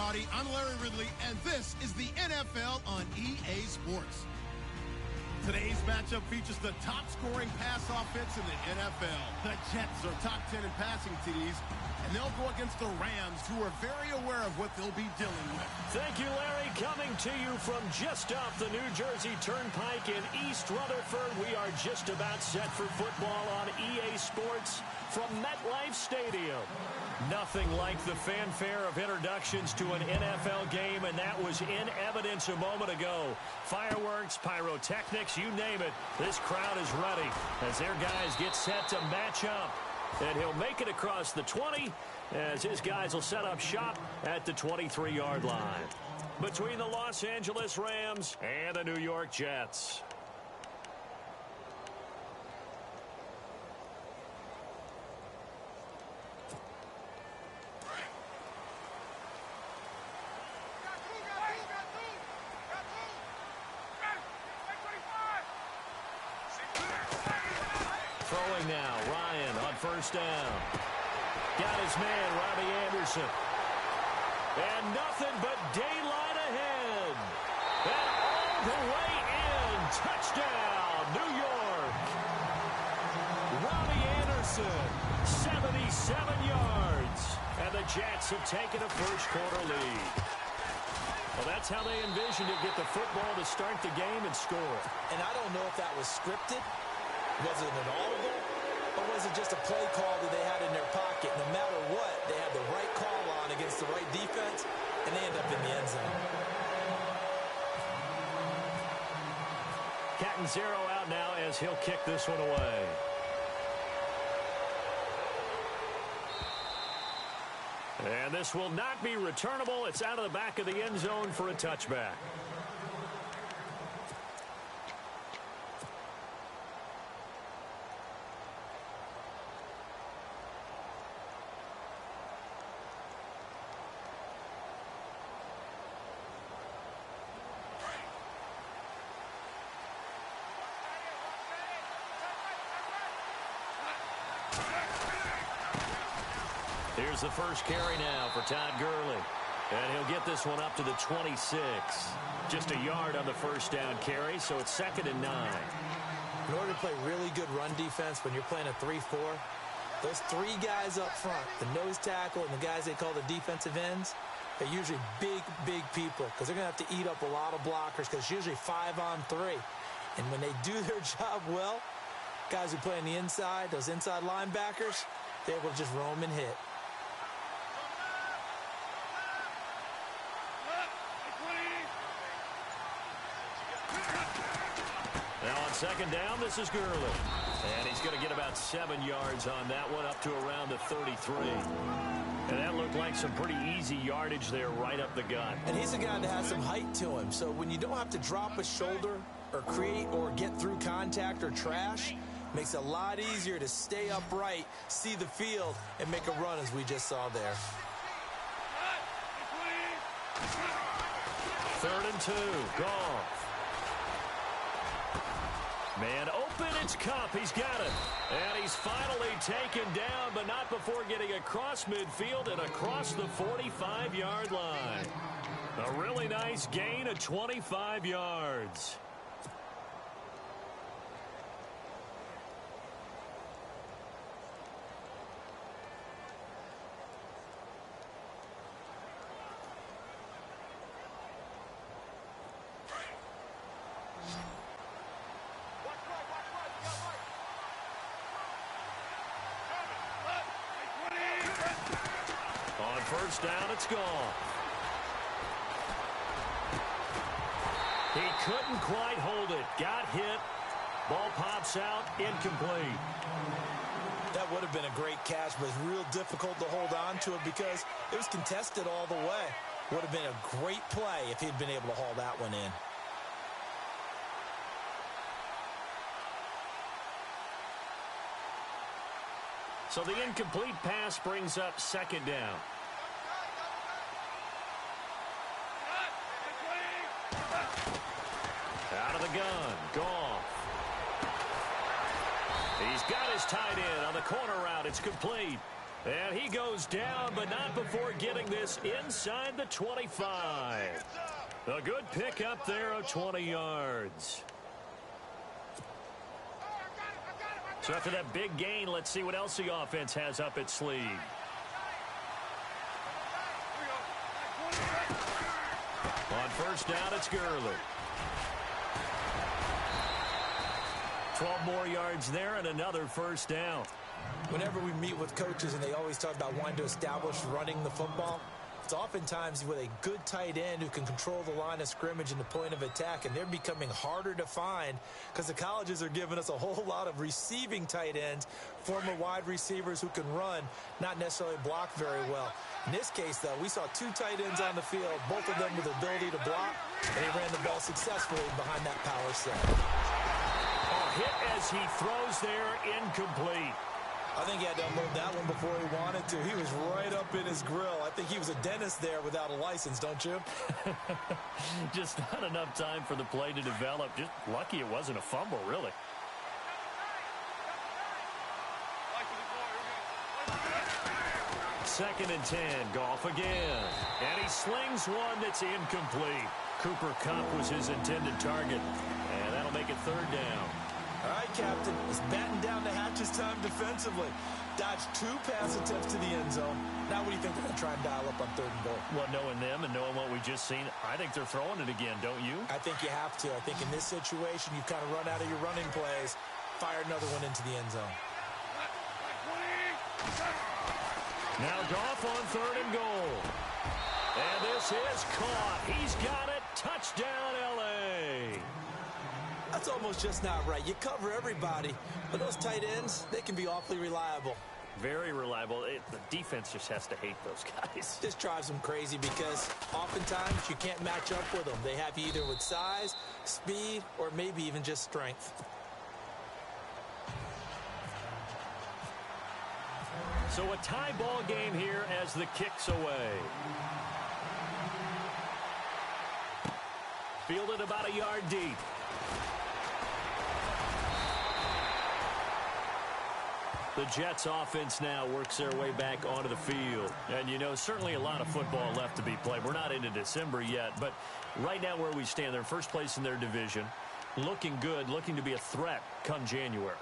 everybody. I'm Larry Ridley, and this is the NFL on EA Sports. Today's matchup features the top-scoring pass offense in the NFL. The Jets are top 10 in passing TDs, and they'll go against the Rams, who are very aware of what they'll be dealing with. Thank you, Larry. Coming to you from just off the New Jersey Turnpike in East Rutherford, we are just about set for football on EA Sports from MetLife Stadium. Nothing like the fanfare of introductions to an NFL game, and that was in evidence a moment ago. Fireworks, pyrotechnics, you name it. This crowd is ready as their guys get set to match up. And he'll make it across the 20 as his guys will set up shop at the 23-yard line. Between the Los Angeles Rams and the New York Jets. Throwing now, Ryan on first down. Got his man, Robbie Anderson. And nothing but daylight ahead. And all the way in. Touchdown, New York. Robbie Anderson, 77 yards. And the Jets have taken a first-quarter lead. Well, that's how they envisioned it, get the football to start the game and score. And I don't know if that was scripted. Was it an audible, or was it just a play call that they had in their pocket? No matter what, they had the right call on against the right defense, and they end up in the end zone. Cat and zero out now as he'll kick this one away. And this will not be returnable. It's out of the back of the end zone for a touchback. Here's the first carry now for Todd Gurley. And he'll get this one up to the 26. Just a yard on the first down carry, so it's 2nd and 9. In order to play really good run defense when you're playing a 3-4, those three guys up front, the nose tackle and the guys they call the defensive ends, they're usually big, big people because they're going to have to eat up a lot of blockers because it's usually 5-on-3. And when they do their job well, guys who play on the inside, those inside linebackers, they're able to just roam and hit. Now on 2nd down, this is Gurley. And he's going to get about 7 yards on that one, up to around the 33. And that looked like some pretty easy yardage there right up the gut. And he's a guy that has some height to him. So when you don't have to drop a shoulder or create or get through contact or trash, makes it a lot easier to stay upright, see the field, and make a run as we just saw there. 3rd and 2, Goff. Man open, it's Kupp. He's got it. And he's finally taken down, but not before getting across midfield and across the 45-yard line. A really nice gain of 25 yards. First down, it's gone. He couldn't quite hold it. Got hit. Ball pops out, incomplete. That would have been a great catch, but it's real difficult to hold on to it because it was contested all the way. Would have been a great play if he'd been able to haul that one in. So the incomplete pass brings up 2nd down. Out of the gun, Goff. He's got his tight end on the corner route. It's complete. And he goes down, but not before getting this inside the 25. A good pickup there of 20 yards. So after that big gain, let's see what else the offense has up its sleeve. On first down, it's Gurley. 12 more yards there and another first down. Whenever we meet with coaches and they always talk about wanting to establish running the football, it's oftentimes with a good tight end who can control the line of scrimmage and the point of attack, and they're becoming harder to find because the colleges are giving us a whole lot of receiving tight ends, former wide receivers who can run, not necessarily block very well. In this case, though, we saw two tight ends on the field, both of them with the ability to block, and he ran the ball successfully behind that power set. A hit as he throws there, incomplete. I think he had to unload that one before he wanted to. He was right up in his grill. I think he was a dentist there without a license, don't you? Just not enough time for the play to develop. Just lucky it wasn't a fumble, really. Second and 10, Goff again. And he slings one that's incomplete. Cooper Kupp was his intended target. And that'll make it third down. All right, Captain, it's batten down the hatches time defensively. Dodged two pass attempts to the end zone. Now what do you think they're going to try and dial up on third and goal? Well, knowing them and knowing what we just seen, I think they're throwing it again, don't you? I think you have to. I think in this situation, you've kind of run out of your running plays. Fire another one into the end zone. Now Goff on third and goal. And this is caught. He's got it. Touchdown, L.A. That's almost just not right. You cover everybody, but those tight ends, they can be awfully reliable. Very reliable. The defense just has to hate those guys. This drives them crazy because oftentimes you can't match up with them. They have you either with size, speed, or maybe even just strength. So a tie ball game here as the kick's away. Fielded about a yard deep. The Jets offense now works their way back onto the field. And, you know, certainly a lot of football left to be played. We're not into December yet, but right now where we stand, they're first place in their division. Looking good, looking to be a threat come January.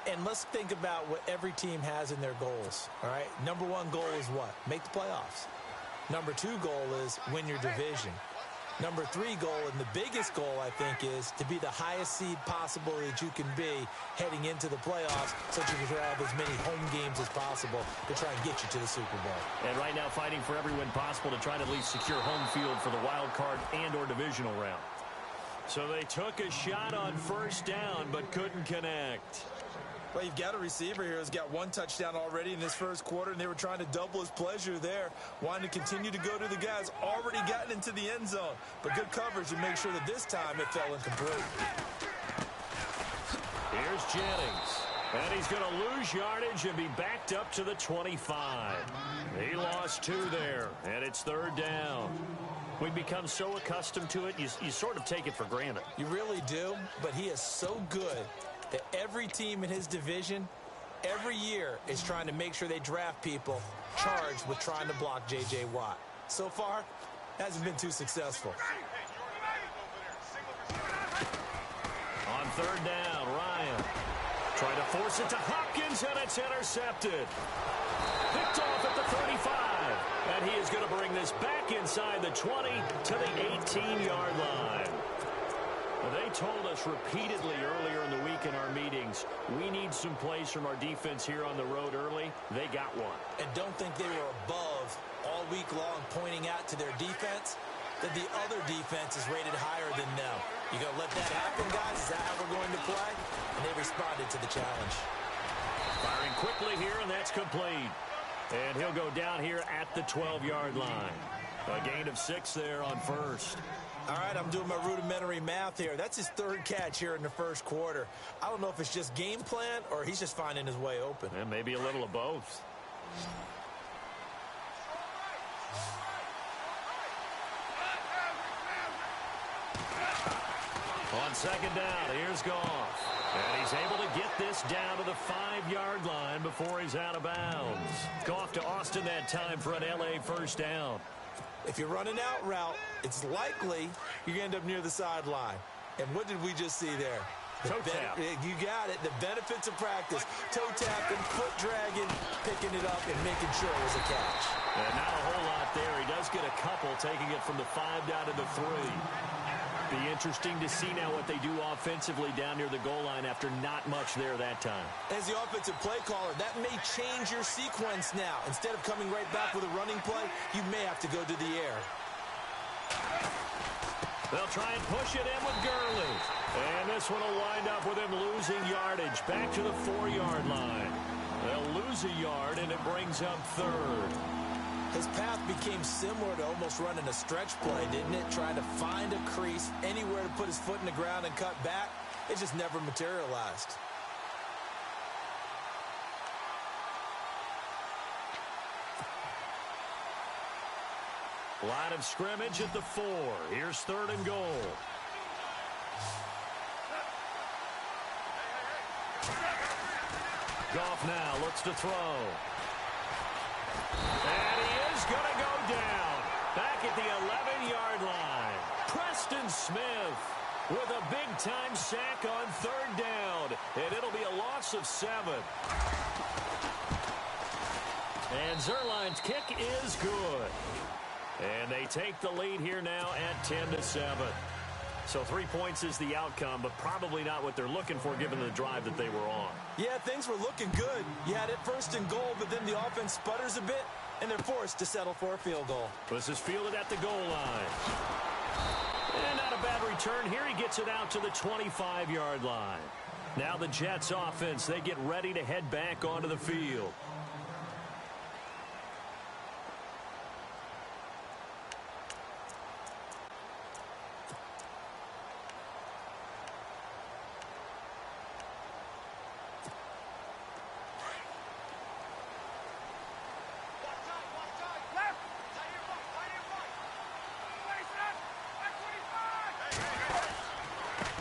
And let's think about what every team has in their goals, all right? Number one goal is what? Make the playoffs. Number two goal is win your division. Number three goal, and the biggest goal, I think, is to be the highest seed possible that you can be heading into the playoffs so that you can have as many home games as possible to try and get you to the Super Bowl. And right now fighting for every win possible to try to at least secure home field for the wild card and or divisional round. So they took a shot on first down but couldn't connect. Well, you've got a receiver here who's got one touchdown already in this first quarter, and they were trying to double his pleasure there, wanting to continue to go to the guys already gotten into the end zone. But good coverage to make sure that this time it fell incomplete. Here's Jennings. And he's going to lose yardage and be backed up to the 25. He lost two there, and it's third down. We've become so accustomed to it, you sort of take it for granted. You really do, but he is so good that every team in his division, every year, is trying to make sure they draft people charged with trying to block J.J. Watt. So far, hasn't been too successful. On third down, Ryan trying to force it to Hopkins, and it's intercepted. Picked off at the 35, and he is going to bring this back inside the 20 to the 18-yard line. They told us repeatedly earlier in the week in our meetings, we need some plays from our defense here on the road early. They got one. And don't think they were above all week long pointing out to their defense that the other defense is rated higher than them. You going to let that happen, guys? Is that how we're going to play? And they responded to the challenge. Firing quickly here, and that's complete. And he'll go down here at the 12-yard line. A gain of 6 there on first. All right, I'm doing my rudimentary math here. That's his third catch here in the first quarter. I don't know if it's just game plan or he's just finding his way open. And maybe a little of both. On On second down, here's Goff. And he's able to get this down to the 5-yard line before he's out of bounds. Goff to Austin that time for an LA first down. If you're running out route, it's likely you're going to end up near the sideline. And what did we just see there? Toe tap. You got it. The benefits of practice. Toe tapping, foot dragging, picking it up, and making sure it was a catch. And not a whole lot there. He does get a couple, taking it from the 5 down to the 3. Be interesting to see now what they do offensively down near the goal line after not much there that time. As the offensive play caller, that may change your sequence now. Instead of coming right back with a running play, you may have to go to the air. They'll try and push it in with Gurley. And this one will wind up with him losing yardage back to the 4-yard line. They'll lose a yard, and it brings up 3rd. His path became similar to almost running a stretch play, didn't it? Trying to find a crease, anywhere to put his foot in the ground and cut back. It just never materialized. Line of scrimmage at the 4. Here's 3rd and goal. Goff now looks to throw. And he is going to go down. Back at the 11-yard line. Preston Smith with a big-time sack on 3rd down. And it'll be a loss of 7. And Zerline's kick is good. And they take the lead here now at 10-7. So 3 points is the outcome, but probably not what they're looking for given the drive that they were on. Yeah, things were looking good. You had it 1st and goal, but then the offense sputters a bit, and they're forced to settle for a field goal. This is fielded at the goal line. And not a bad return here. He gets it out to the 25-yard line. Now the Jets offense, they get ready to head back onto the field.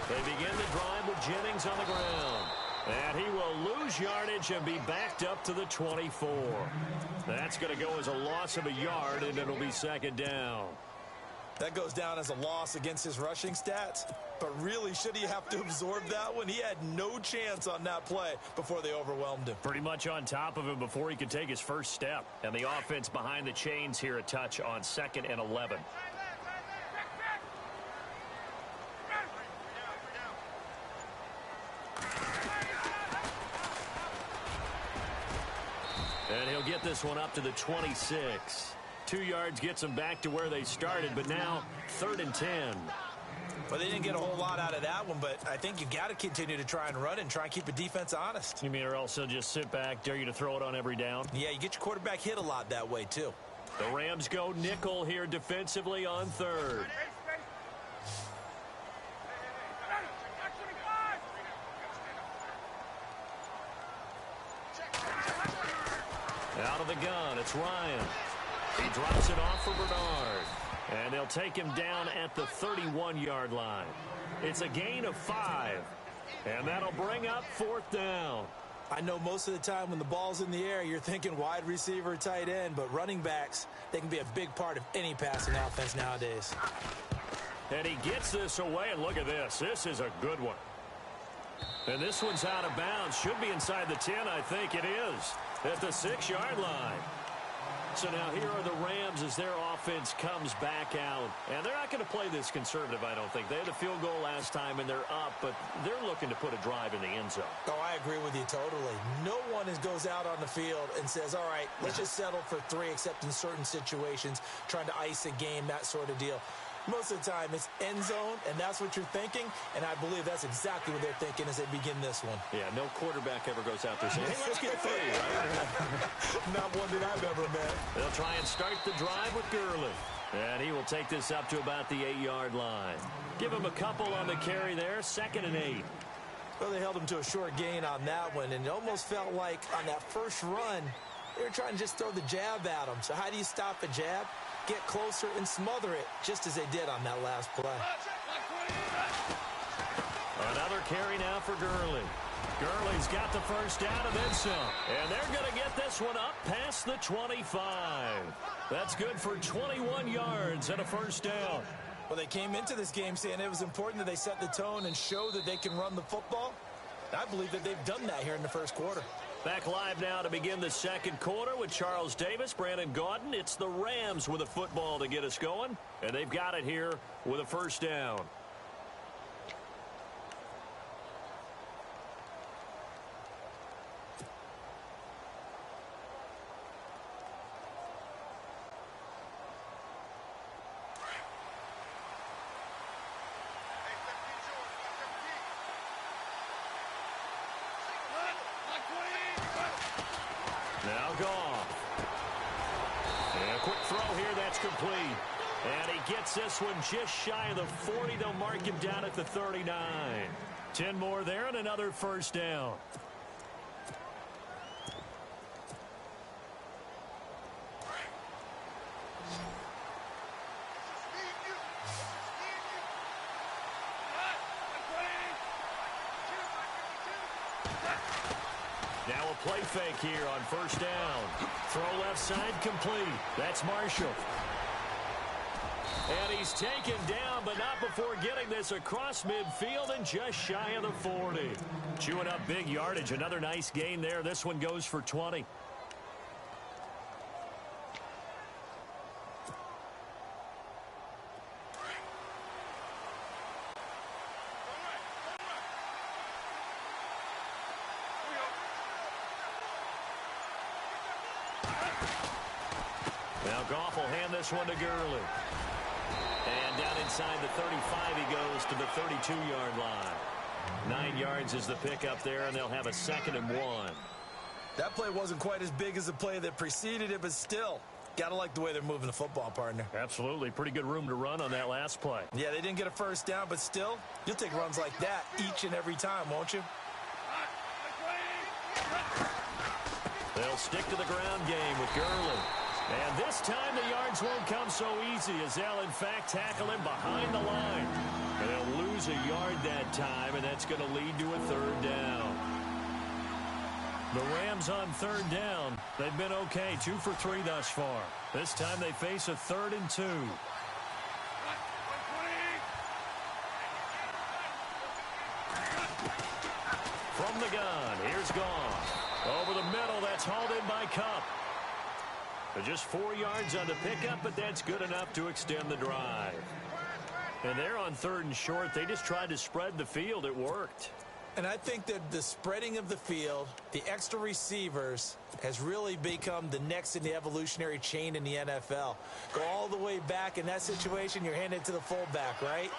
They begin the drive with Jennings on the ground. And he will lose yardage and be backed up to the 24. That's going to go as a loss of a yard, and it'll be 2nd down. That goes down as a loss against his rushing stats. But really, should he have to absorb that one? He had no chance on that play before they overwhelmed him. Pretty much on top of him before he could take his first step. And the offense behind the chains here a touch on 2nd and 11. And he'll get this one up to the 26. 2 yards gets them back to where they started, but now 3rd and 10. Well, they didn't get a whole lot out of that one, but I think you got to continue to try and run and try and keep the defense honest. You mean or else they'll just sit back, dare you to throw it on every down? Yeah, you get your quarterback hit a lot that way, too. The Rams go nickel here defensively on 3rd. Out of the gun, it's Ryan. He drops it off for Bernard. And they'll take him down at the 31-yard line. It's a gain of 5. And that'll bring up 4th down. I know most of the time when the ball's in the air, you're thinking wide receiver, tight end, but running backs, they can be a big part of any passing offense nowadays. And he gets this away, and look at this. This is a good one. And this one's out of bounds. Should be inside the 10, I think it is. At the 6-yard line. So now here are the Rams as their offense comes back out. And they're not going to play this conservative, I don't think. They had a field goal last time, and they're up, but they're looking to put a drive in the end zone. Oh, I agree with you totally. No one goes out on the field and says, all right, let's just settle for 3, except in certain situations, trying to ice a game, that sort of deal. Most of the time, it's end zone, and that's what you're thinking, and I believe that's exactly what they're thinking as they begin this one. Yeah, no quarterback ever goes out there saying, hey, let's get 3, right? Not one that I've ever met. They'll try and start the drive with Gurley. And he will take this up to about the 8-yard line. Give him a couple on the carry there, 2nd and 8. Well, they held him to a short gain on that one, and it almost felt like on that first run, they were trying to just throw the jab at him. So how do you stop a jab? Get closer and smother it, just as they did on that last play. Another carry now for Gurley. Gurley's got the first down and then some. And they're going to get this one up past the 25. That's good for 21 yards and a first down. Well, they came into this game saying it was important that they set the tone and show that they can run the football. I believe that they've done that here in the first quarter. Back live now to begin the second quarter with Charles Davis, Brandon Gaudin. It's the Rams with a football to get us going, and they've got it here with a first down. Now Goff. And a quick throw here, that's complete. And he gets this one just shy of the 40. They'll mark him down at the 39. 10 more there and another first down. Now a play fake here on first down. Throw left side complete. That's Marshall. And he's taken down, but not before getting this across midfield and just shy of the 40. Chewing up big yardage. Another nice gain there. This one goes for 20. Now Goff will hand this one to Gurley. And down inside the 35 he goes to the 32-yard line. 9 yards is the pickup there, and they'll have a 2nd and 1. That play wasn't quite as big as the play that preceded it, but still, got to like the way they're moving the football, partner. Absolutely. Pretty good room to run on that last play. Yeah, they didn't get a first down, but still, you'll take runs like that each and every time, won't you? They'll stick to the ground game with Gurley. And this time the yards won't come so easy as they'll, in fact, tackle him behind the line. And they'll lose a yard that time, and that's going to lead to a 3rd down. The Rams on 3rd down. They've been okay, 2 for 3 thus far. This time they face a 3rd and 2. From the gun, here's Goff. Over the middle, that's hauled in by Kupp. Just 4 yards on the pickup, but that's good enough to extend the drive. And they're on 3rd and short. They just tried to spread the field. It worked. And I think that the spreading of the field, the extra receivers, has really become the next in the evolutionary chain in the NFL. Go all the way back in that situation, you're handing it to the fullback, right?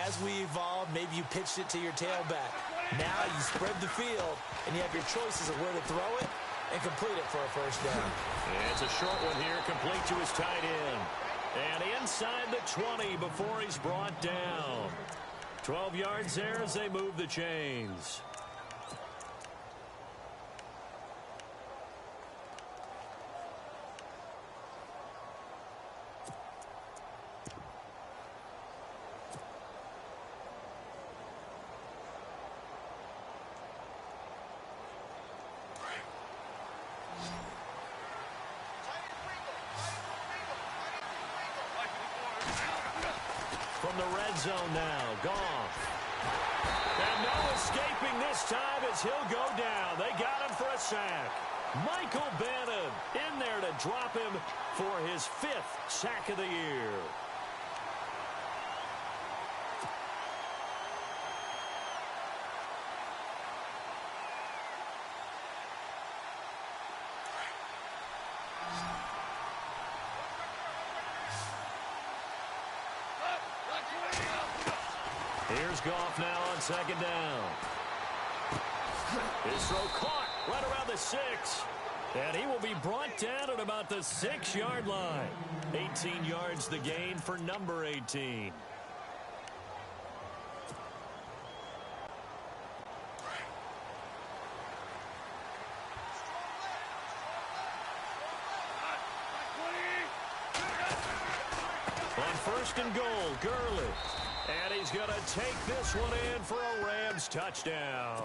As we evolve, maybe you pitched it to your tailback. Now you spread the field, and you have your choices of where to throw it and complete it for a first down. And it's a short one here, complete to his tight end. And inside the 20 before he's brought down. 12 yards there as they move the chains. From the red zone now, Goff. And no escaping this time as he'll go down. They got him for a sack. Michael Bannon in there to drop him for his 5th sack of the year. Here's Goff now on 2nd down. His throw caught right around the 6. And he will be brought down at about the 6-yard line. 18 yards the gain for number 18. On 1st and goal, Gurley. And he's going to take this one in for a Rams yards, touchdown.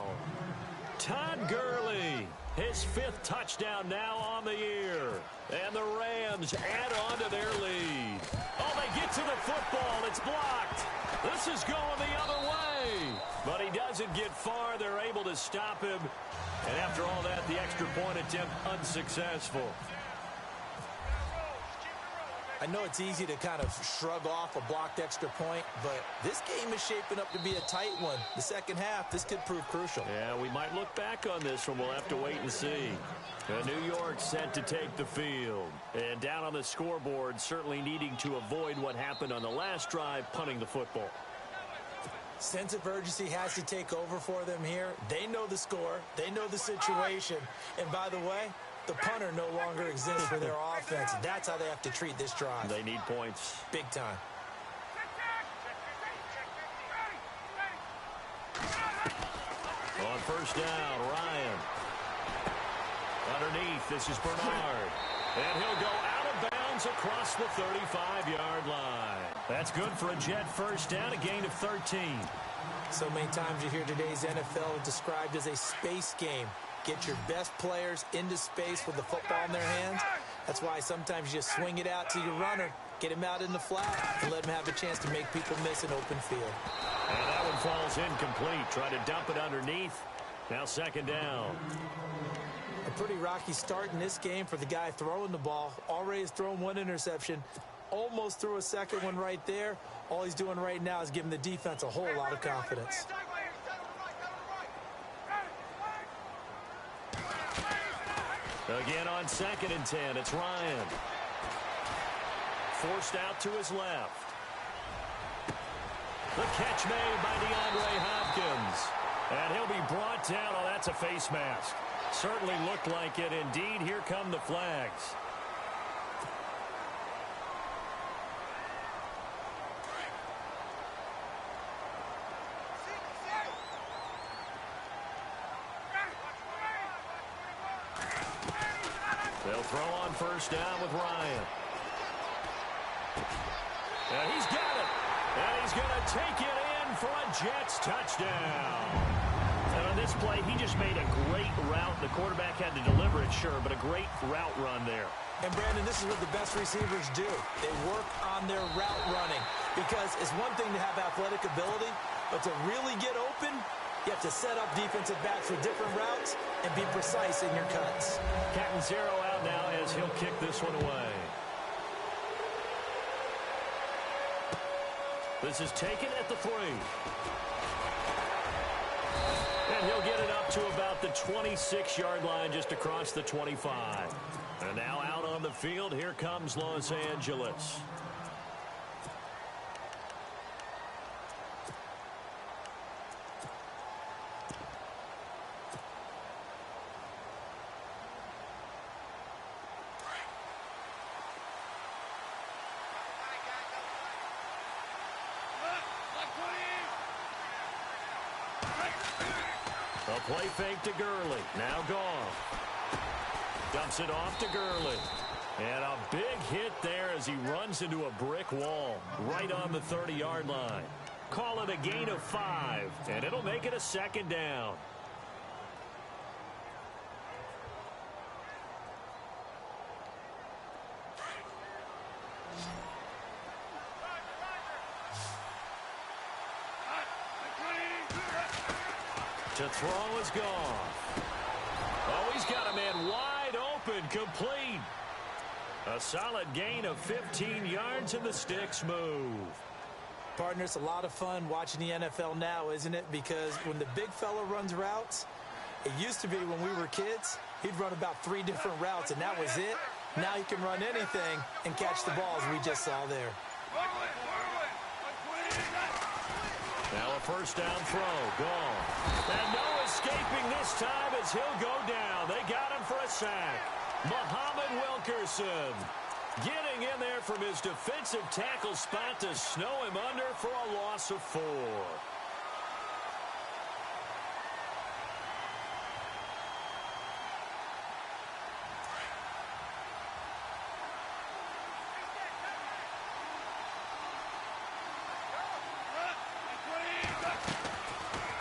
Todd Gurley, his 5th touchdown now on the year. And the Rams add on to their lead. Oh, they get to the football. It's blocked. This is going the other way. But he doesn't get far. They're able to stop him. And after all that, the extra point attempt unsuccessful. I know it's easy to kind of shrug off a blocked extra point, but this game is shaping up to be a tight one. The second half, this could prove crucial. Yeah, we might look back on this one. We'll have to wait and see. New York set to take the field. And down on the scoreboard, certainly needing to avoid what happened on the last drive, punting the football. Sense of urgency has to take over for them here. They know the score. They know the situation. And by the way, the punter no longer exists for their offense. That's how they have to treat this drive. They need points. Big time. On first down, Ryan. Underneath, this is Bernard. And he'll go out of bounds across the 35-yard line. That's good for a Jet first down, a gain of 13. So many times you hear today's NFL described as a space game. Get your best players into space with the football in their hands. That's why sometimes you just swing it out to your runner, get him out in the flat, and let him have a chance to make people miss an open field. And that one falls incomplete. Try to dump it underneath. Now second down. A pretty rocky start in this game for the guy throwing the ball. Already has thrown one interception. Almost threw a second one right there. All he's doing right now is giving the defense a whole lot of confidence. Again on 2nd and 10, it's Ryan. Forced out to his left. The catch made by DeAndre Hopkins. And he'll be brought down. Oh, that's a face mask. Certainly looked like it. Indeed, here come the flags. They'll throw on first down with Ryan. And he's got it. And he's going to take it in for a Jets touchdown. And on this play, he just made a great route. The quarterback had to deliver it, sure, but a great route run there. And, Brandon, this is what the best receivers do. They work on their route running. Because it's one thing to have athletic ability, but to really get open, you have to set up defensive backs with different routes and be precise in your cuts. Captain Zero out now as he'll kick this one away. This is taken at the 3. And he'll get it up to about the 26-yard line, just across the 25. And now out on the field, here comes Los Angeles. A play fake to Gurley. Now Goff. Dumps it off to Gurley. And a big hit there as he runs into a brick wall right on the 30-yard line. Call it a gain of 5, and it'll make it a second down. To throw is Goff. Oh, he's got a man wide open, complete. A solid gain of 15 yards, and the sticks move. Partner, it's a lot of fun watching the NFL now, isn't it? Because when the big fella runs routes, it used to be when we were kids, he'd run about 3 different routes, and that was it. Now he can run anything and catch the balls we just saw there. Now a first down throw. Goff. And no escaping this time as he'll go down. They got him for a sack. Muhammad Wilkerson getting in there from his defensive tackle spot to snow him under for a loss of 4.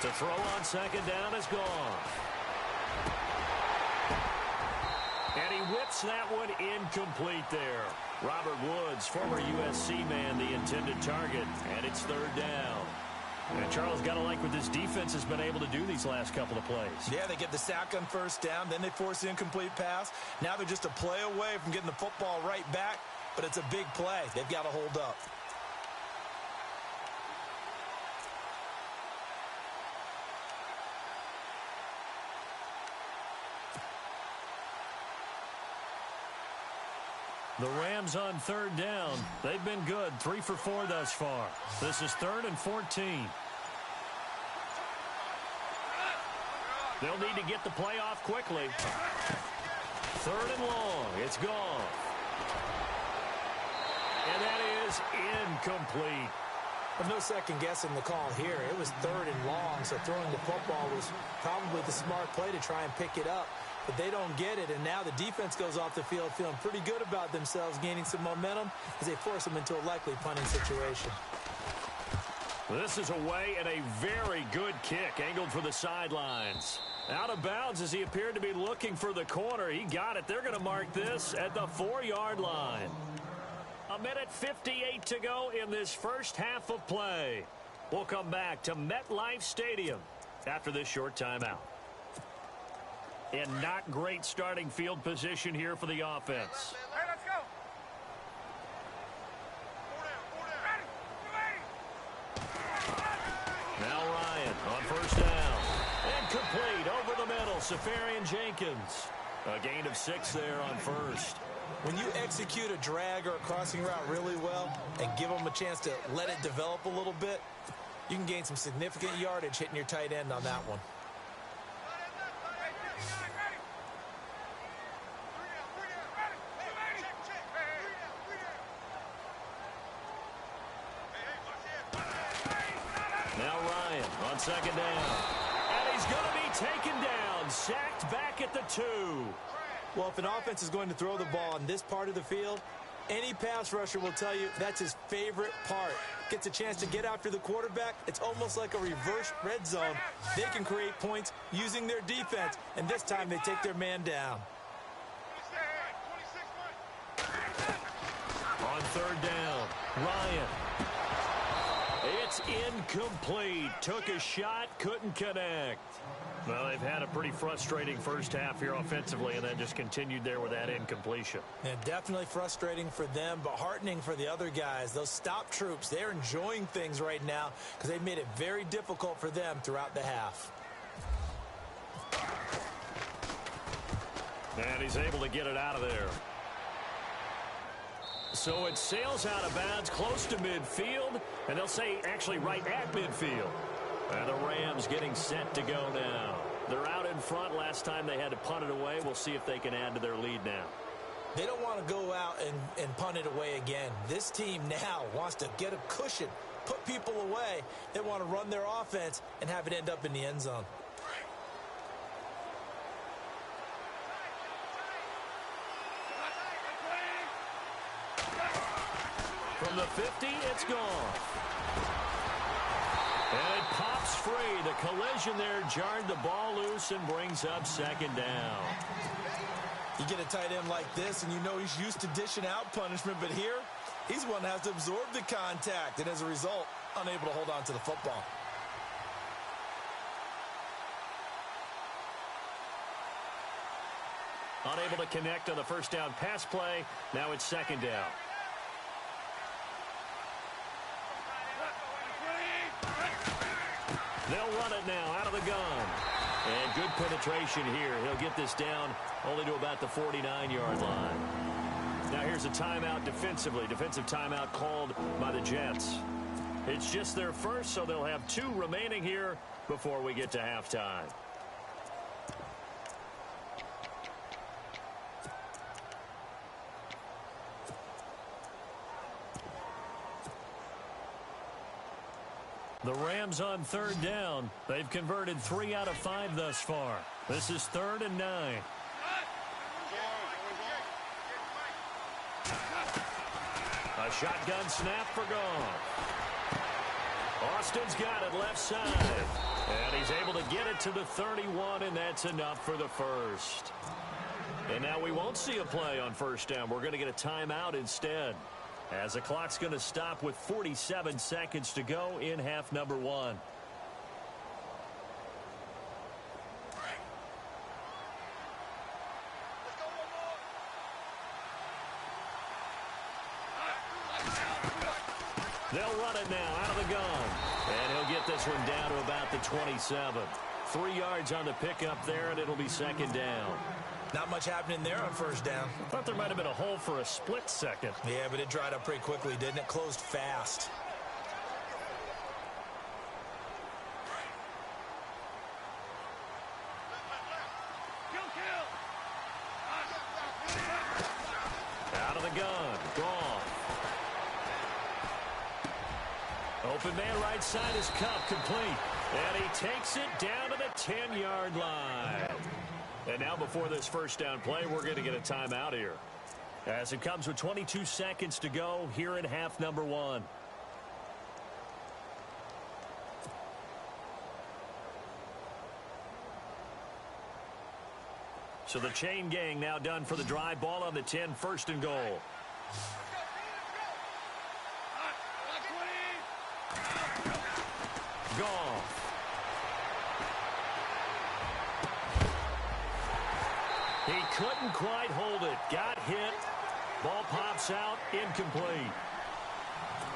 To throw on second down is gone. And he whips that one incomplete there. Robert Woods, former USC man, the intended target, and it's third down. And Charles, got to like what this defense has been able to do these last couple of plays. Yeah, they get the sack on first down, then they force the incomplete pass. Now they're just a play away from getting the football right back, but it's a big play. They've got to hold up. The Rams on third down. They've been good, 3 for 4 thus far. This is 3rd and 14. They'll need to get the play off quickly. 3rd and long. It's gone. And that is incomplete. But no second guessing the call here. It was 3rd and long, so throwing the football was probably the smart play to try and pick it up. But they don't get it, and now the defense goes off the field feeling pretty good about themselves, gaining some momentum as they force them into a likely punting situation. This is away and a very good kick, angled for the sidelines. Out of bounds as he appeared to be looking for the corner. He got it. They're going to mark this at the 4-yard line. 1:58 to go in this first half of play. We'll come back to MetLife Stadium after this short timeout. And not great starting field position here for the offense. Hey, let's go. Now Ryan on first down. And complete over the middle. Safarian Jenkins. A gain of 6 there on first. When you execute a drag or a crossing route really well and give them a chance to let it develop a little bit, you can gain some significant yardage hitting your tight end on that one. Now Ryan on second down. And he's going to be taken down. Sacked back at the 2. Well, if an offense is going to throw the ball in this part of the field, any pass rusher will tell you that's his favorite part. Gets a chance to get after the quarterback. It's almost like a reverse red zone. They can create points using their defense, and this time they take their man down. On third down, Ryan. It's incomplete. Took a shot, couldn't connect. Well, they've had a pretty frustrating first half here offensively, and then just continued there with that incompletion. Yeah, definitely frustrating for them, but heartening for the other guys. Those stop troops, they're enjoying things right now because they've made it very difficult for them throughout the half. And he's able to get it out of there. So it sails out of bounds close to midfield, and they'll say actually right at midfield. And the Rams getting set to go now. They're out in front. Last time they had to punt it away. We'll see if they can add to their lead now. They don't want to go out and punt it away again. This team now wants to get a cushion, put people away. They want to run their offense and have it end up in the end zone. From the 50, it's gone. And it pops free. The collision there jarred the ball loose and brings up second down. You get a tight end like this, and you know he's used to dishing out punishment, but here, he's one that has to absorb the contact, and as a result, unable to hold on to the football. Unable to connect on the first down pass play. Now it's second down. They'll run it now out of the gun. And good penetration here. He'll get this down only to about the 49-yard line. Now here's a timeout defensively. Defensive timeout called by the Jets. It's just their first, so they'll have 2 remaining here before we get to halftime. The Rams on third down. They've converted 3 out of 5 thus far. This is 3rd and 9. A shotgun snap for Goff. Austin's got it left side. And he's able to get it to the 31, and that's enough for the first. And now we won't see a play on first down. We're going to get a timeout instead, as the clock's going to stop with 47 seconds to go in half number 1. They'll run it now out of the gun. And he'll get this one down to about the 27. 3 yards on the pickup there, and it'll be second down. Not much happening there on first down. I thought there might have been a hole for a split second. Yeah, but it dried up pretty quickly, didn't it? Closed fast. Out of the gun. Gone. Open man right side is Cup, complete. And he takes it down to the 10-yard line. And now before this first down play, we're going to get a timeout here, as it comes with 22 seconds to go here in half number 1. So the chain gang now done for the drive. Ball on the 10, first and goal. Gone. He couldn't quite hold it. Got hit. Ball pops out. Incomplete.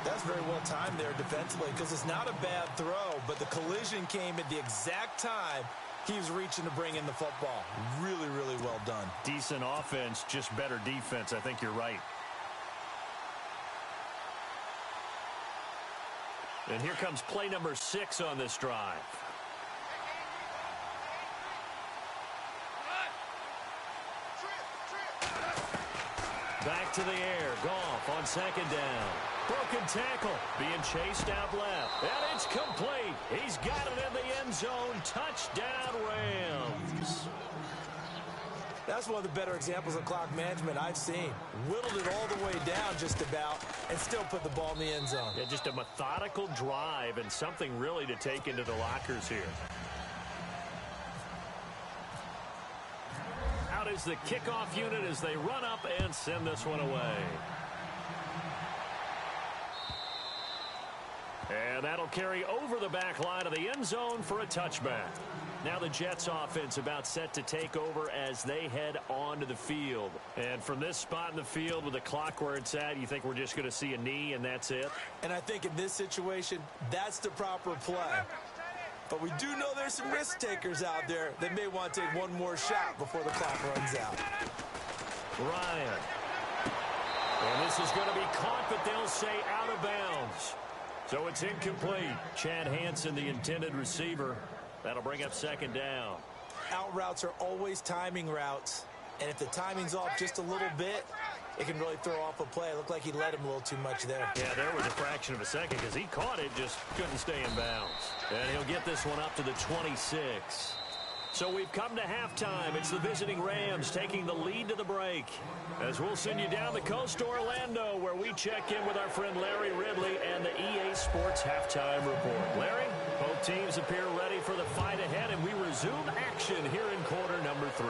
That's very well timed there defensively, because it's not a bad throw, but the collision came at the exact time he was reaching to bring in the football. Really, really well done. Decent offense, just better defense. I think you're right. And here comes play number 6 on this drive. Back to the air. Goff on second down. Broken tackle. Being chased out left. And it's complete. He's got it in the end zone. Touchdown, Rams. That's one of the better examples of clock management I've seen. Whittled it all the way down just about and still put the ball in the end zone. Yeah, just a methodical drive and something really to take into the lockers here. Out is the kickoff unit as they run up and send this one away. And that'll carry over the back line of the end zone for a touchback. Now the Jets offense about set to take over as they head onto the field. And from this spot in the field with the clock where it's at, you think we're just going to see a knee and that's it? And I think in this situation, that's the proper play. But we do know there's some risk takers out there that may want to take one more shot before the clock runs out. Ryan. And this is going to be caught, but they'll say out of bounds. So it's incomplete. Chad Hansen, the intended receiver. That'll bring up second down. Out routes are always timing routes. And if the timing's off just a little bit, it can really throw off a play. It looked like he let him a little too much there. Yeah, there was a fraction of a second because he caught it, just couldn't stay in bounds. And he'll get this one up to the 26. So we've come to halftime. It's the visiting Rams taking the lead to the break. As we'll send you down the coast to Orlando, where we check in with our friend Larry Ridley and the EA Sports Halftime Report. Larry, both teams appear ready for the fight ahead, and we resume action here in quarter number 3.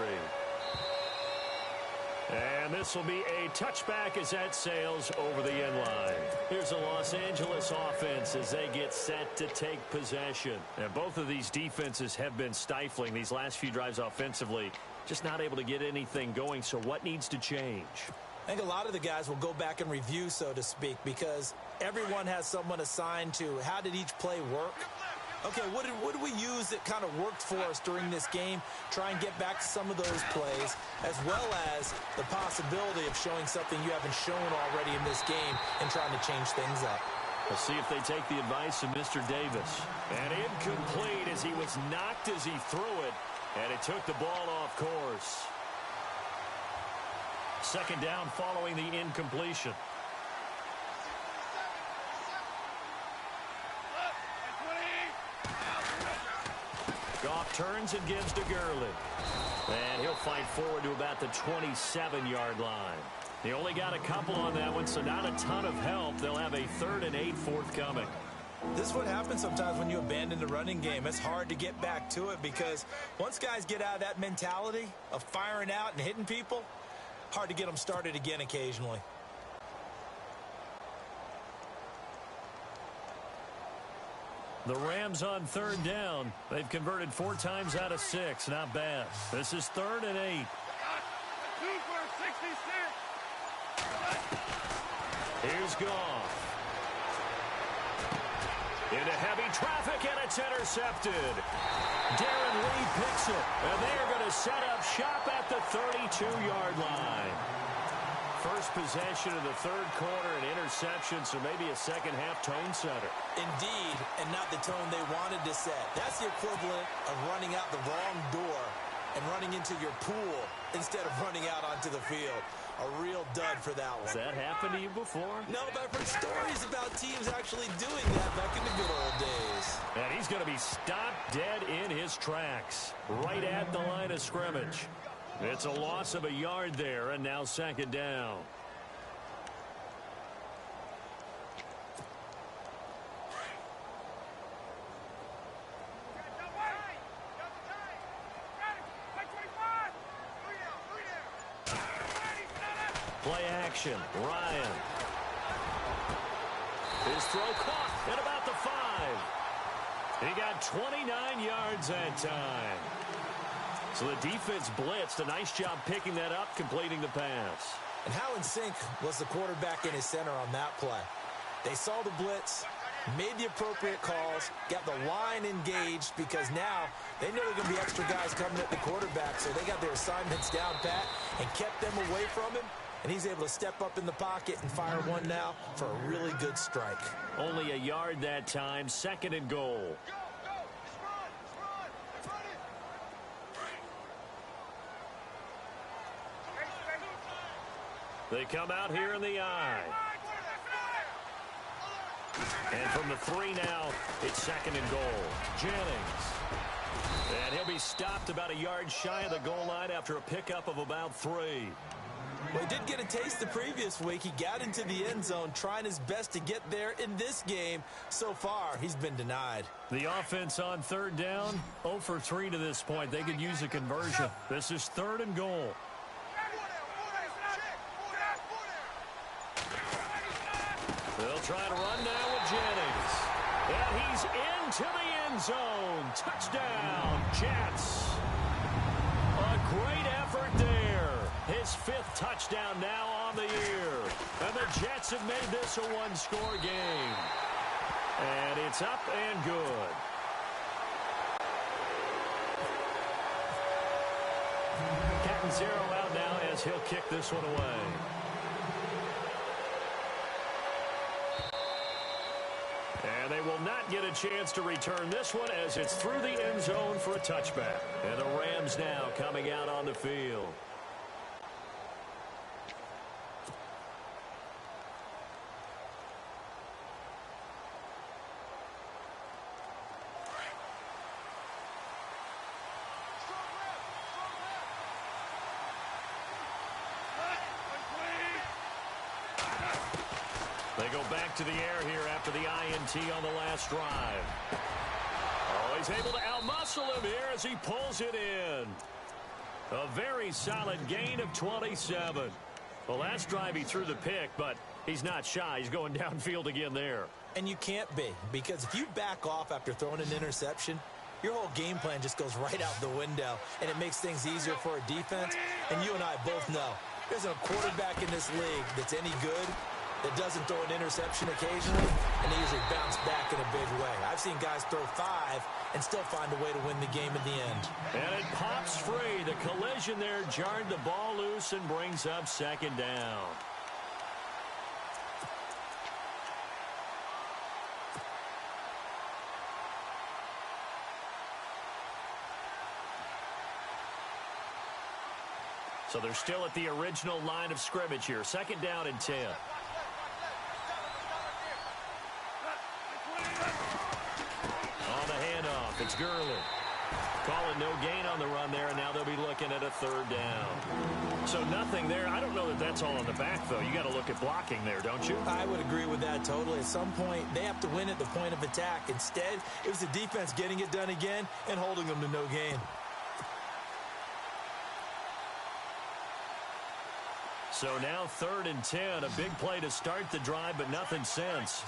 And this will be a touchback as that sails over the end line. Here's the Los Angeles offense as they get set to take possession. And both of these defenses have been stifling these last few drives offensively. Just not able to get anything going. So what needs to change? I think a lot of the guys will go back and review, so to speak, because everyone has someone assigned to how did each play work. Okay, what did we use that kind of worked for us during this game? Try and get back to some of those plays, as well as the possibility of showing something you haven't shown already in this game and trying to change things up. We'll see if they take the advice of Mr. Davis. And incomplete as he was knocked as he threw it, and it took the ball off course. Second down following the incompletion. Goff turns and gives to Gurley. And he'll fight forward to about the 27-yard line. He only got a couple on that one, so not a ton of help. They'll have a 3rd and 8 forthcoming. This is what happens sometimes when you abandon the running game. It's hard to get back to it because once guys get out of that mentality of firing out and hitting people, hard to get them started again occasionally. The Rams on third down. They've converted 4 times out of 6. Not bad. This is 3rd and 8. Here's Goff. Into heavy traffic, and it's intercepted. Darren Lee picks it, and they're going to set up shop at the 32-yard line. First possession of the third quarter, an interception, so maybe a second-half tone setter. Indeed, and not the tone they wanted to set. That's the equivalent of running out the wrong door and running into your pool instead of running out onto the field. A real dud for that one. Has that happened to you before? No, but I've heard stories about teams actually doing that back in the good old days. And he's going to be stopped dead in his tracks, right at the line of scrimmage. It's a loss of a yard there, and now 2nd down. Play action. Ryan. His throw caught at about the 5. He got 29 yards that time. So the defense blitzed. A nice job picking that up, completing the pass. And how in sync was the quarterback and his center on that play? They saw the blitz, made the appropriate calls, got the line engaged because now they know they're going to be extra guys coming at the quarterback, so they got their assignments down pat and kept them away from him. And he's able to step up in the pocket and fire one now for a really good strike. Only a yard that time, 2nd and goal. They come out here in the eye. And from the 3 now, it's 2nd and goal. Jennings. And he'll be stopped about a yard shy of the goal line after a pickup of about 3. Well, he did get a taste the previous week. He got into the end zone trying his best to get there in this game. So far, he's been denied. The offense on 3rd down, 0 for 3 to this point. They could use a conversion. This is 3rd and goal. They'll try to run now with Jennings. And he's into the end zone. Touchdown, Jets. A great effort there. His 5th touchdown now on the year. And the Jets have made this a 1-score game. And it's up and good. Catanzaro out now as he'll kick this one away. And they will not get a chance to return this one as it's through the end zone for a touchback. And the Rams now coming out on the field. They go back to the air here after the INT on the last drive. Oh, he's able to outmuscle him here as he pulls it in. A very solid gain of 27. The last drive he threw the pick, but he's not shy. He's going downfield again there. And you can't be, because if you back off after throwing an interception, your whole game plan just goes right out the window, and it makes things easier for a defense. And you and I both know there's a quarterback in this league that's any good that doesn't throw an interception occasionally, and they usually bounce back in a big way. I've seen guys throw 5 and still find a way to win the game in the end. And it pops free. The collision there jarred the ball loose and brings up 2nd down. So they're still at the original line of scrimmage here. 2nd down and 10. On the handoff, it's Gurley. Calling no gain on the run there, and now they'll be looking at a third down. So nothing there. I don't know that that's all on the back, though. You got to look at blocking there, don't you? I would agree with that totally. At some point, they have to win at the point of attack. Instead, it was the defense getting it done again and holding them to no gain. So now 3rd and 10. A big play to start the drive, but nothing since.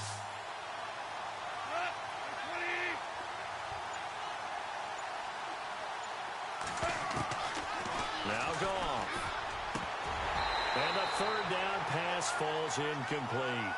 Now Goff. And the 3rd down pass falls incomplete.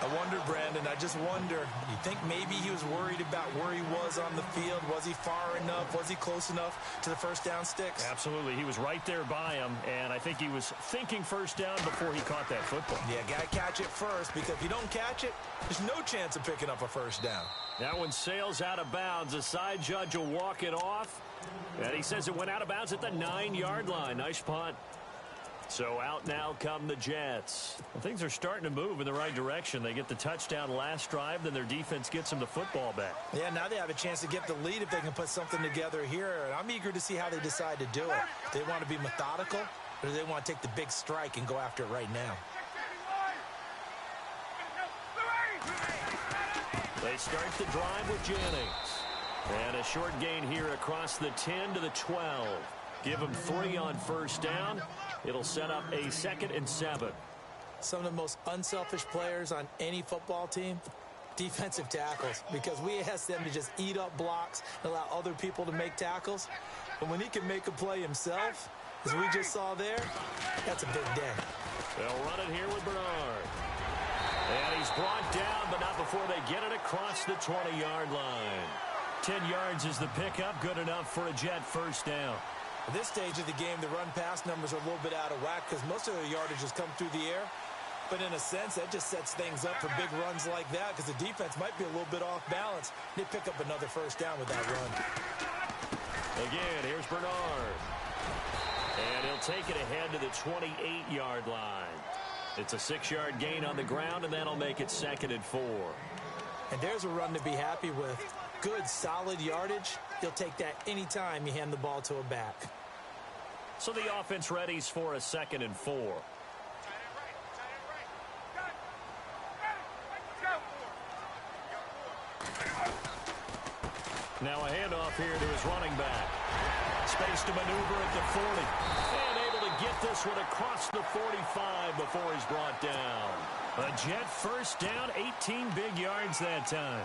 I wonder, Brandon, I just wonder, you think maybe he was worried about where he was on the field? Was he far enough? Was he close enough to the first down sticks? Absolutely. He was right there by him, and I think he was thinking first down before he caught that football. Yeah, got to catch it first, because if you don't catch it, there's no chance of picking up a first down. That one sails out of bounds. The side judge will walk it off, and he says it went out of bounds at the 9-yard line. Nice punt. So out now come the Jets. Well, things are starting to move in the right direction. They get the touchdown last drive, then their defense gets them the football back. Yeah, now they have a chance to get the lead if they can put something together here. And I'm eager to see how they decide to do it. Do they want to be methodical, or do they want to take the big strike and go after it right now? They start the drive with Jennings. And a short gain here across the 10 to the 12. Give them 3 on first down. It'll set up a 2nd and 7. Some of the most unselfish players on any football team, defensive tackles, because we ask them to just eat up blocks and allow other people to make tackles. But when he can make a play himself, as we just saw there, that's a big day. They'll run it here with Bernard. And he's brought down, but not before they get it across the 20-yard line. 10 yards is the pickup, good enough for a Jet first down. At this stage of the game, the run-pass numbers are a little bit out of whack because most of their yardage has come through the air. But in a sense, that just sets things up for big runs like that because the defense might be a little bit off balance. They pick up another first down with that run. Again, here's Bernard. And he'll take it ahead to the 28-yard line. It's a 6-yard gain on the ground, and that'll make it 2nd and 4. And there's a run to be happy with. Good, solid yardage. He'll take that anytime you hand the ball to a back. So the offense readies for a 2nd and 4. Now a handoff here to his running back. Space to maneuver at the 40. And able to get this one across the 45 before he's brought down. A Jet first down, 18 big yards that time.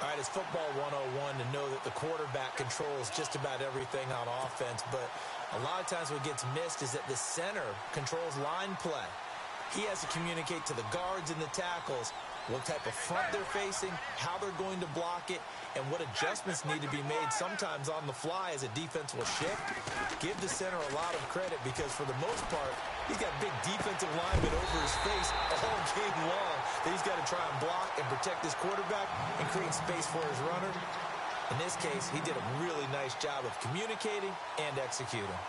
All right, it's football 101 to know that the quarterback controls just about everything on offense, but a lot of times what gets missed is that the center controls line play. He has to communicate to the guards and the tackles what type of front they're facing, how they're going to block it, and what adjustments need to be made sometimes on the fly as a defense will shift. Give the center a lot of credit because for the most part, he's got big defensive linemen over his face all game long that he's got to try and block and protect his quarterback and create space for his runner. In this case, he did a really nice job of communicating and executing.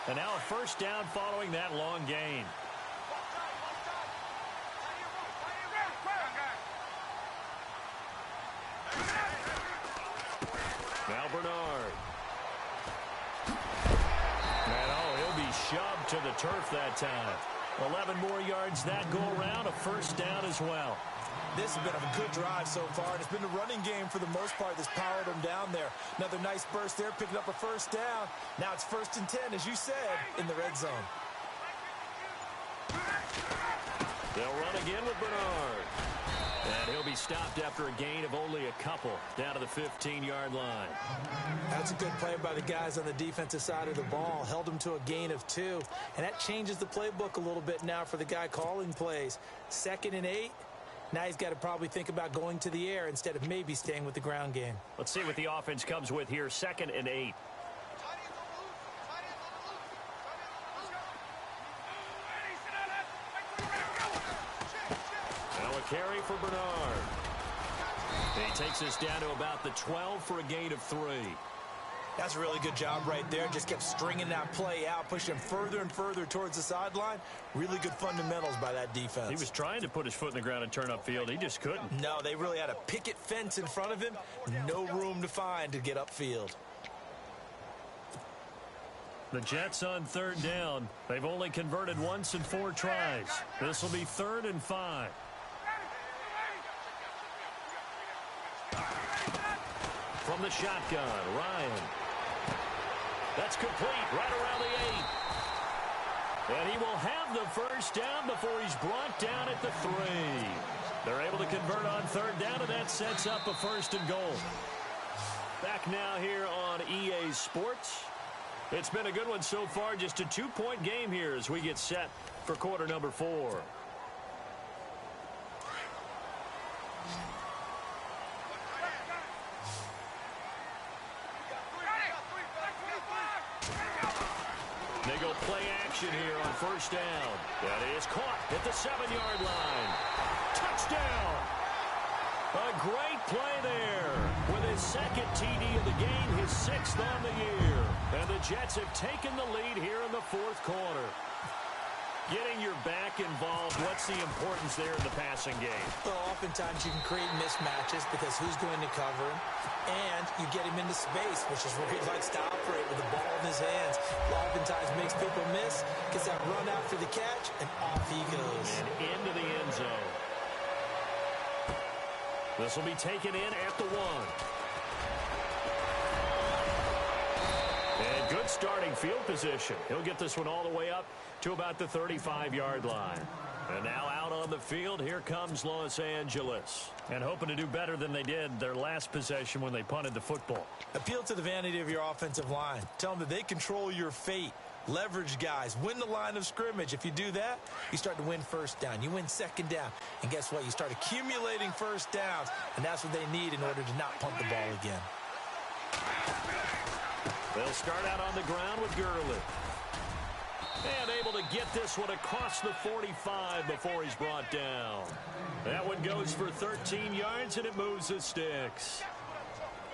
And now a first down following that long gain. Now Bernard. And he'll be shoved to the turf that time. 11 more yards that go around, a first down as well. This has been a good drive so far, and it's been a running game for the most part that's powered them down there. Another nice burst there, picking up a first down. Now it's 1st and 10, as you said, in the red zone. They'll run again with Bernard. And he'll be stopped after a gain of only a couple down to the 15-yard line. That's a good play by the guys on the defensive side of the ball. Held them to a gain of 2. And that changes the playbook a little bit now for the guy calling plays. 2nd and 8. Now he's got to probably think about going to the air instead of maybe staying with the ground game. Let's see what the offense comes with here. 2nd and 8. Now a carry for Bernard. He takes us down to about the 12 for a gain of 3. That's a really good job right there. Just kept stringing that play out, pushing him further and further towards the sideline. Really good fundamentals by that defense. He was trying to put his foot in the ground and turn upfield. He just couldn't. No, they really had a picket fence in front of him. No room to find to get upfield. The Jets on third down. They've only converted once in 4 tries. This will be 3rd and 5. From the shotgun, Ryan. That's complete right around the 8. And he will have the first down before he's brought down at the 3. They're able to convert on third down, and that sets up a 1st and goal. Back now here on EA Sports. It's been a good one so far. Just a 2-point game here as we get set for quarter number 4. They go play action here on 1st down. That is caught at the 7-yard line. Touchdown! A great play there with his 2nd TD of the game, his 6th on the year. And the Jets have taken the lead here in the 4th quarter. Getting your back involved, what's the importance there in the passing game? Well, oftentimes you can create mismatches because who's going to cover him? And you get him into space, which is where he likes to operate with the ball in his hands. Oftentimes makes people miss, gets that run out for the catch, and off he goes. And into the end zone. This will be taken in at the 1. And good starting field position. He'll get this one all the way up to about the 35-yard line. And now out on the field, here comes Los Angeles. And hoping to do better than they did their last possession when they punted the football. Appeal to the vanity of your offensive line. Tell them that they control your fate. Leverage guys. Win the line of scrimmage. If you do that, you start to win 1st down. You win 2nd down. And guess what? You start accumulating 1st downs. And that's what they need in order to not punt the ball again. They'll start out on the ground with Gurley. And able to get this one across the 45 before he's brought down. That one goes for 13 yards, and it moves the sticks.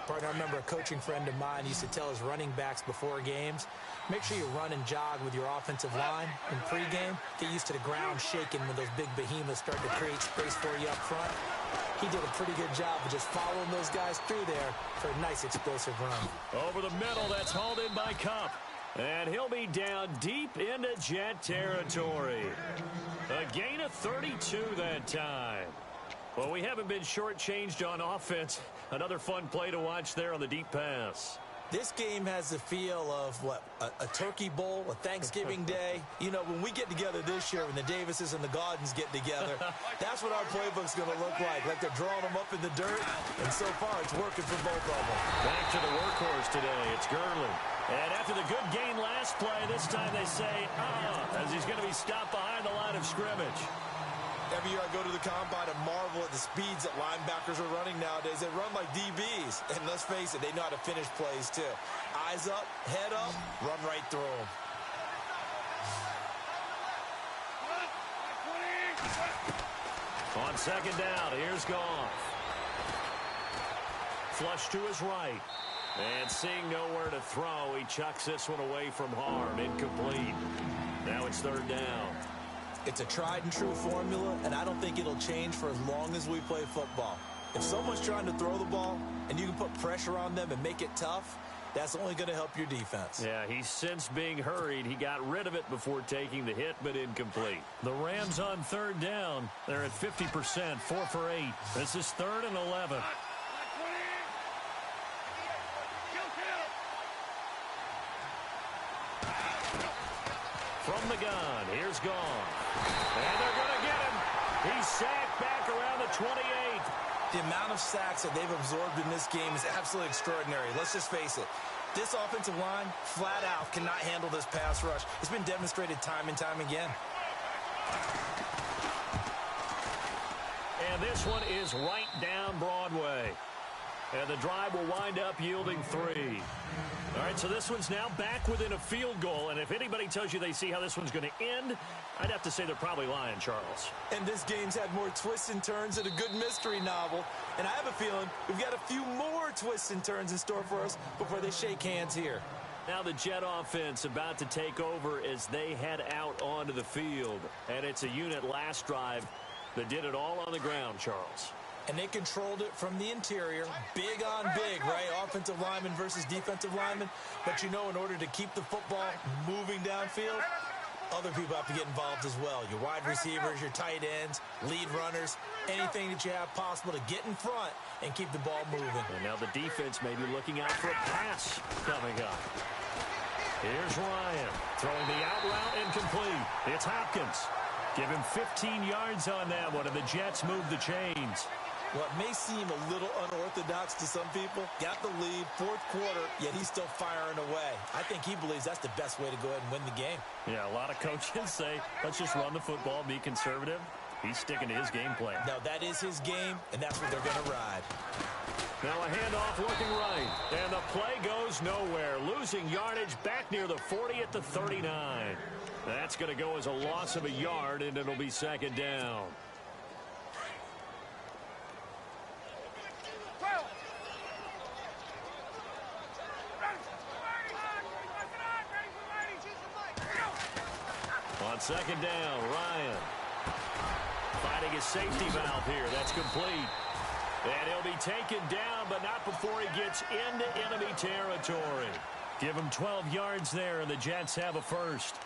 Partner, I remember a coaching friend of mine used to tell his running backs before games, make sure you run and jog with your offensive line in pregame. Get used to the ground shaking when those big behemoths start to create space for you up front. He did a pretty good job of just following those guys through there for a nice explosive run. Over the middle, that's hauled in by Cup. And he'll be down deep into Jet territory. A gain of 32 that time. Well, we haven't been shortchanged on offense. Another fun play to watch there on the deep pass. This game has the feel of, what, a turkey bowl, a Thanksgiving day. You know, when we get together this year, when the Davises and the Gaudens get together, that's what our playbook's going to look like. Like they're drawing them up in the dirt, and so far it's working for both of them. Back to the workhorse today. It's Gurley. And after the good gain last play, this time they say, as he's going to be stopped behind the line of scrimmage. Every year I go to the combine and marvel at the speeds that linebackers are running nowadays. They run like DBs. And let's face it, they know how to finish plays too. Eyes up, head up, run right through them. On 2nd down, here's Goff. Flush to his right. And seeing nowhere to throw, he chucks this one away from harm. Incomplete. Now it's 3rd down. It's a tried-and-true formula, and I don't think it'll change for as long as we play football. If someone's trying to throw the ball, and you can put pressure on them and make it tough, that's only going to help your defense. Yeah, he's since being hurried. He got rid of it before taking the hit, but incomplete. The Rams on 3rd down. They're at 50%, 4 for 8. This is 3rd and 11. From the gun, here's Goff. And they're going to get him. He's sacked back around the 28. The amount of sacks that they've absorbed in this game is absolutely extraordinary. Let's just face it. This offensive line, flat out, cannot handle this pass rush. It's been demonstrated time and time again. And this one is right down Broadway. And the drive will wind up yielding 3. All right, so this one's now back within a field goal. And if anybody tells you they see how this one's going to end, I'd have to say they're probably lying, Charles. And this game's had more twists and turns than a good mystery novel. And I have a feeling we've got a few more twists and turns in store for us before they shake hands here. Now the Jet offense about to take over as they head out onto the field. And it's a unit last drive that did it all on the ground, Charles. And they controlled it from the interior, big on big, right? Offensive lineman versus defensive lineman. But you know, in order to keep the football moving downfield, other people have to get involved as well. Your wide receivers, your tight ends, lead runners, anything that you have possible to get in front and keep the ball moving. And now the defense may be looking out for a pass coming up. Here's Ryan throwing the out route incomplete. It's Hopkins. Give him 15 yards on that one, and the Jets move the chains. What may seem a little unorthodox to some people, got the lead, fourth quarter, yet he's still firing away. I think he believes that's the best way to go ahead and win the game. Yeah, a lot of coaches say, let's just run the football, be conservative. He's sticking to his game plan. No, that is his game, and that's what they're going to ride. Now a handoff looking right, and the play goes nowhere. Losing yardage back near the 40 at the 39. That's going to go as a loss of a yard, and it'll be second down. On second down, Ryan finding his safety valve here. That's complete. And he'll be taken down, but not before he gets into enemy territory. Give him 12 yards there, and the Jets have a first.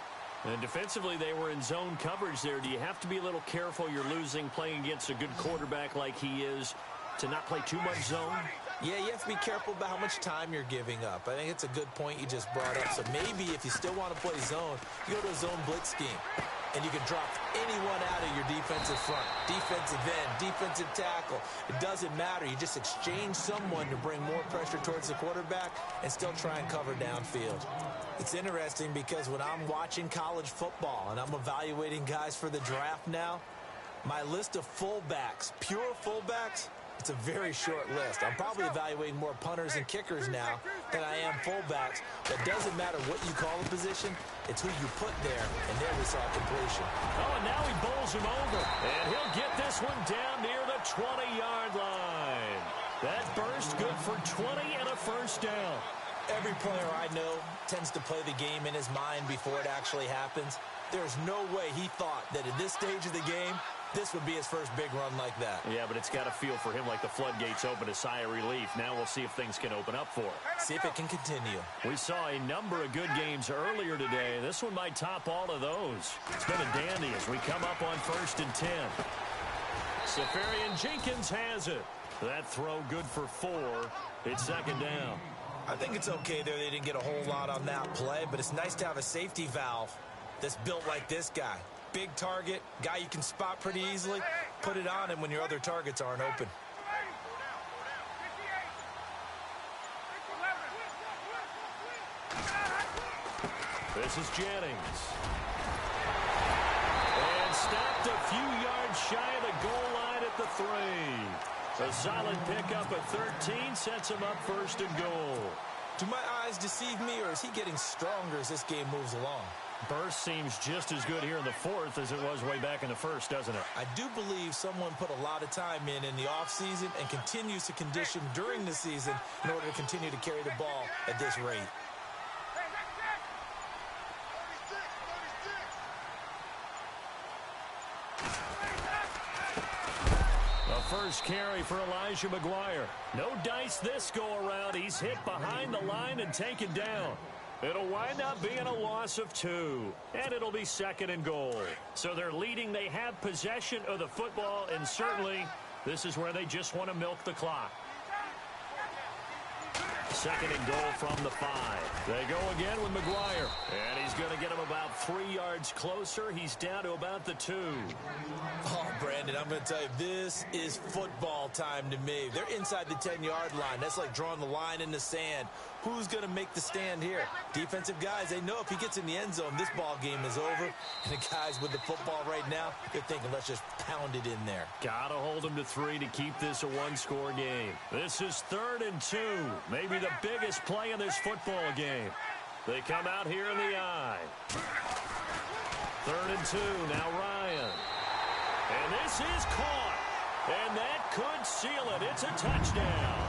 And defensively, they were in zone coverage there. Do you have to be a little careful? You're losing playing against a good quarterback like he is to not play too much zone? Yeah, you have to be careful about how much time you're giving up. I think it's a good point you just brought up. So maybe if you still want to play zone, you go to a zone blitz scheme. And you can drop anyone out of your defensive front, defensive end, defensive tackle. It doesn't matter. You just exchange someone to bring more pressure towards the quarterback and still try and cover downfield. It's interesting because when I'm watching college football and I'm evaluating guys for the draft now, my list of fullbacks, pure fullbacks, it's a very short list. I'm probably evaluating more punters and kickers now than I am fullbacks. That doesn't matter what you call the position. It's who you put there, and there we saw completion. Oh, and now he bowls him over. And he'll get this one down near the 20-yard line. That burst good for 20 and a first down. Every player I know tends to play the game in his mind before it actually happens. There's no way he thought that at this stage of the game, this would be his first big run like that. Yeah, but it's got to feel for him like the floodgates open, a sigh of relief. Now we'll see if things can open up for him. See if it can continue. We saw a number of good games earlier today. This one might top all of those. It's been a dandy as we come up on 1st and 10. Safarian Jenkins has it. That throw good for 4. It's second down. I think it's okay there. They didn't get a whole lot on that play, but it's nice to have a safety valve that's built like this guy. Big target, guy you can spot pretty easily. Put it on him when your other targets aren't open. This is Jennings. And stopped a few yards shy of the goal line at the 3. A solid pickup at 13 sets him up 1st and goal. Do my eyes deceive me, or is he getting stronger as this game moves along? Burst seems just as good here in the 4th as it was way back in the 1st, doesn't it? I do believe someone put a lot of time in the offseason and continues to condition during the season in order to continue to carry the ball at this rate. First carry for Elijah McGuire. No dice this go-around. He's hit behind the line and taken down. It'll wind up being a loss of 2. And it'll be 2nd and goal. So they're leading. They have possession of the football. And certainly, this is where they just want to milk the clock. 2nd and goal from the 5. They go again with McGuire. And he's going to get him about 3 yards inch closer. He's down to about the 2. Oh, Brandon, I'm going to tell you, this is football time to me. They're inside the 10-yard line. That's like drawing the line in the sand. Who's going to make the stand here? Defensive guys, they know if he gets in the end zone, this ball game is over. And the guys with the football right now, they're thinking, let's just pound it in there. Got to hold him to 3 to keep this a one-score game. This is 3rd and 2, maybe the biggest play in this football game. They come out here in the I. 3rd and 2, now Ryan. And this is caught. And that could seal it. It's a touchdown.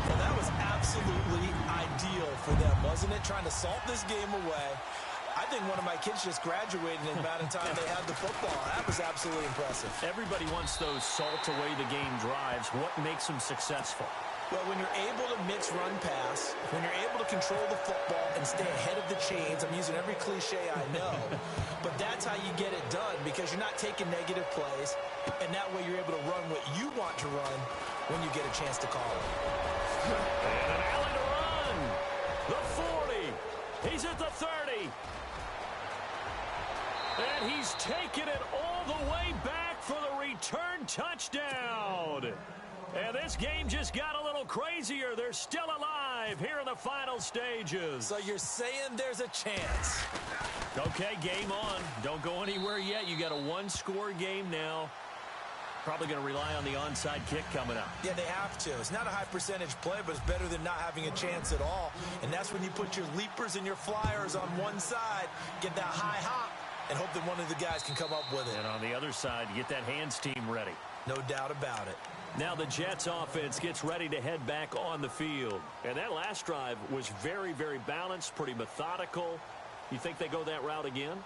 Well, that was absolutely ideal for them, wasn't it? Trying to salt this game away. I think one of my kids just graduated in the amount of time they had the football. That was absolutely impressive. Everybody wants those salt-away-the-game drives. What makes them successful? Well, when you're able to mix run-pass, when you're able to control the football and stay ahead of the chains, I'm using every cliche I know, but that's how you get it done because you're not taking negative plays, and that way you're able to run what you want to run when you get a chance to call it. And an alley to run. The 40. He's at the 30. And he's taken it all the way back for the return touchdown. And this game just got a little crazier. They're still alive here in the final stages. So you're saying there's a chance. Okay, game on. Don't go anywhere yet. You got a one-score game now. Probably going to rely on the onside kick coming up. Yeah, they have to. It's not a high-percentage play, but it's better than not having a chance at all. And that's when you put your leapers and your flyers on one side, get that high hop, and hope that one of the guys can come up with it. And on the other side, get that hands team ready. No doubt about it. Now the Jets offense gets ready to head back on the field. And that last drive was very, very balanced, pretty methodical. You think they go that route again?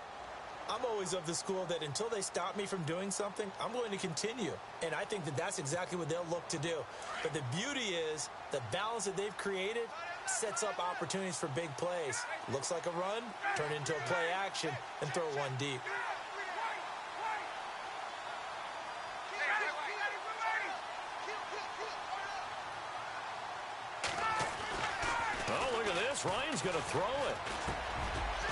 I'm always of the school that until they stop me from doing something, I'm going to continue. And I think that that's exactly what they'll look to do. But the beauty is the balance that they've created sets up opportunities for big plays. Looks like a run, turn into a play action, and throw one deep. Oh, look at this. Ryan's going to throw it.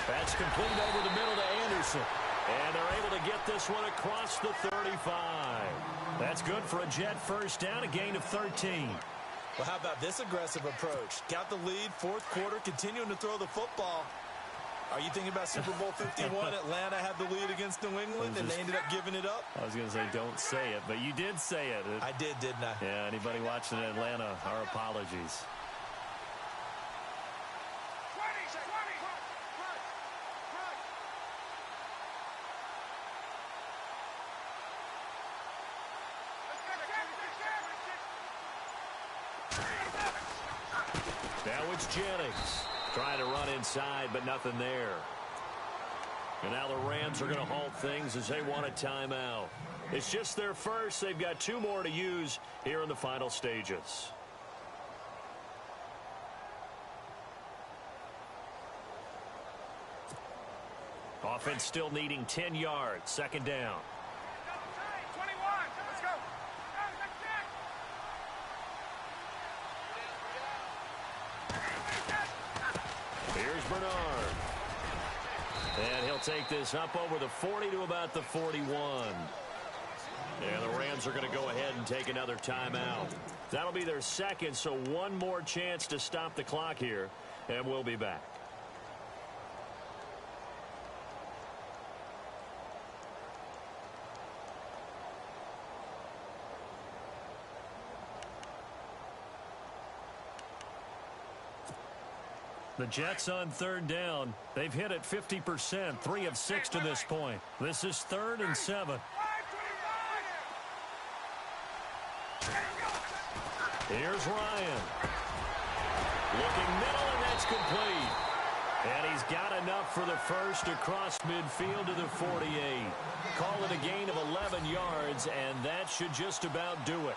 That's complete over the middle to Anderson. And they're able to get this one across the 35. That's good for a Jet first down, a gain of 13. Well, how about this aggressive approach? Got the lead, fourth quarter, continuing to throw the football. Are you thinking about Super Bowl 51? Atlanta had the lead against New England, and they ended up giving it up? I was going to say don't say it, but you did say it. I did, didn't I? Yeah, anybody watching in Atlanta, our apologies. Now it's Jennings trying to run inside, but nothing there. And now the Rams are going to halt things as they want a timeout. It's just their first. They've got 2 more to use here in the final stages. Offense still needing 10 yards. Second down. 21. Let's go. Here's Bernard. And he'll take this up over the 40 to about the 41. And the Rams are going to go ahead and take another timeout. That'll be their second, so one more chance to stop the clock here, and we'll be back. The Jets on third down. They've hit it 50%, 3 of 6 to this point. This is 3rd and 7. Here's Ryan. Looking middle, and that's complete. And he's got enough for the first across midfield to the 48. Call it a gain of 11 yards, and that should just about do it.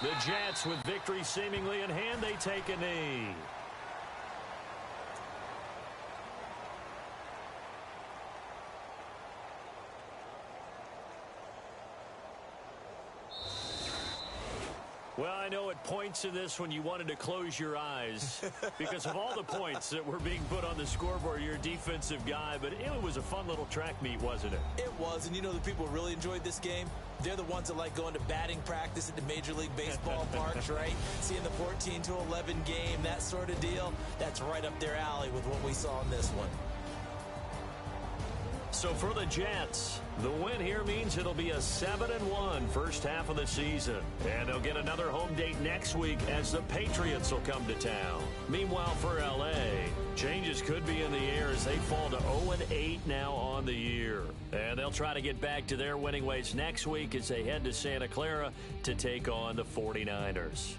The Jets, with victory seemingly in hand, they take a knee. Well, I know at points in this when you wanted to close your eyes because of all the points that were being put on the scoreboard. You're a defensive guy, but it was a fun little track meet, wasn't it? It was, and you know the people who really enjoyed this game? They're the ones that like going to batting practice at the Major League Baseball parks, right? Seeing the 14-11 game, that sort of deal. That's right up their alley with what we saw in this one. So for the Jets, the win here means it'll be a 7-1 first half of the season. And they'll get another home date next week as the Patriots will come to town. Meanwhile, for L.A., changes could be in the air as they fall to 0-8 now on the year. And they'll try to get back to their winning ways next week as they head to Santa Clara to take on the 49ers.